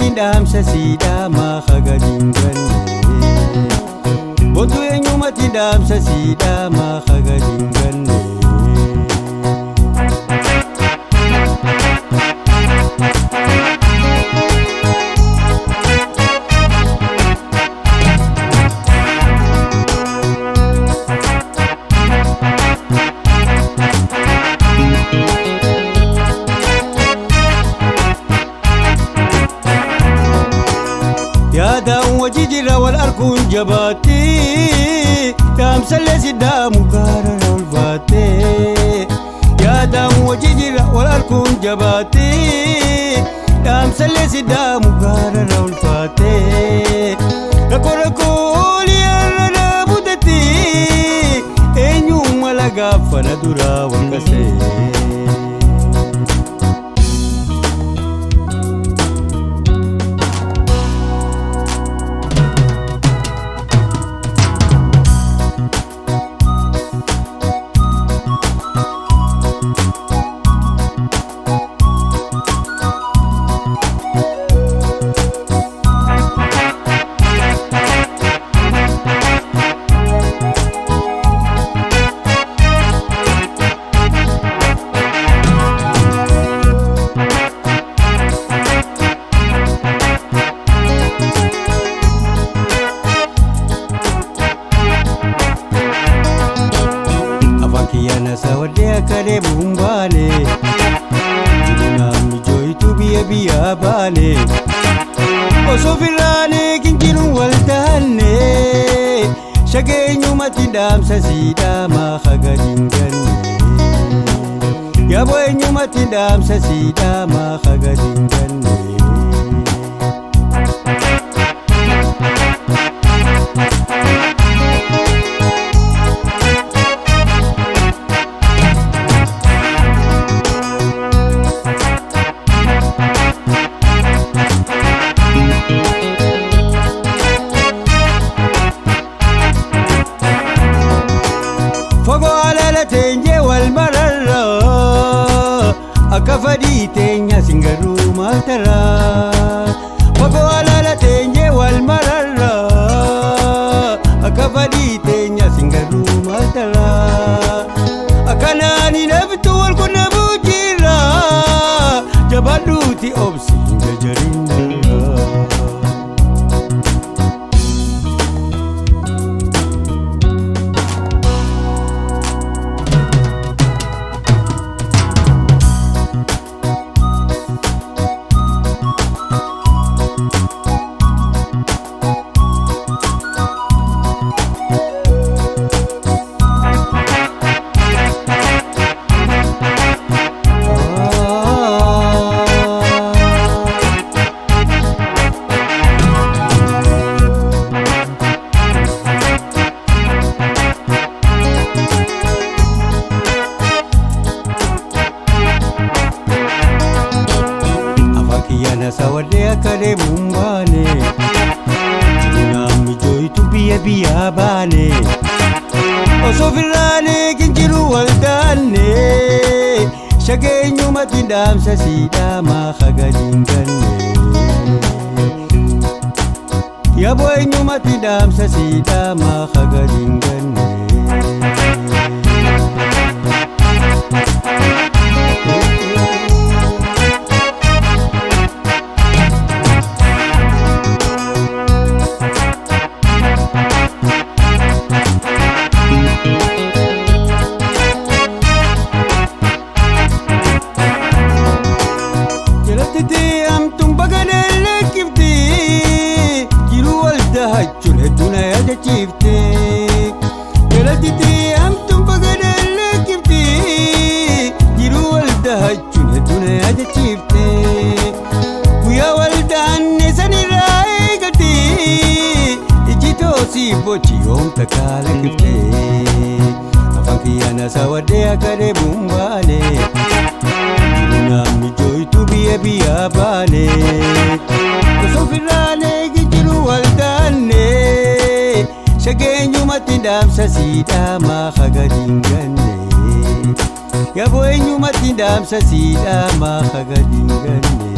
eenyumatiin dhaamsa siidhaamaa hagadiin ganne botu eenyumatiin dhaamsa siidhaamaa hagadiin ganne yaadaan wajji jira wal arguun jabaatti dhaamsallee siddaamu gaarara ulfaatte yaadaan wajji jira wal arguun jabaatti dhaamsallee siddaamu gaarara ulfaatte rakkoo liyaarra butetti eenyuma lagaafana duraa wal qasee Kiyyaan Haasawadhee akka dheebun baanee jirunaan mijoitu biyya baanee osoo firraanee kinjiruun wal taanee shageenyumatiin dhaamsa siidhaamaa hagadiin ganne yaaboo eenyumatiin dhaamsa siidhaamaa hagadiin ganne teenye wal mararra akka fadhii teenya singaruu maal tarra fagoo alaala teenye wal mararra akka fadhii teenya singaruu maal tarra akkanaan hinaftu wal qunnamuu jirra jabaadhuuti obsi hin jajjarinna Kiyyaan Haasawadhee akka dheebun baanee jirunaan mijoitu biyya baanee osoo firraanee kinjiruun wal taanee shageenyumatiin dhaamsa siidhaamaa hagadiin ganne yaaboo eenyumatiin dhaamsa siidhaamaa hagadiin ganne Hachuun hedduun yaadachiifte jalatti amtuun bagadaan lakkifte jiruu waldaa hachuun hedduun yaadachiifte guyyaa waldaan sanirraa eegate iji toosii bochi yoomta kaala kifte afaan kiyyaan Haasawadhee akka dheebun baanee jirunaan mijoitu biyya baanee osoo firraanee kinjiruun wal taanee shageenyumatiin dhaamsa siidhaamaa hagadiin ganne yaaboo eenyumatiin dhaamsa siidhaamaa hagadiin ganne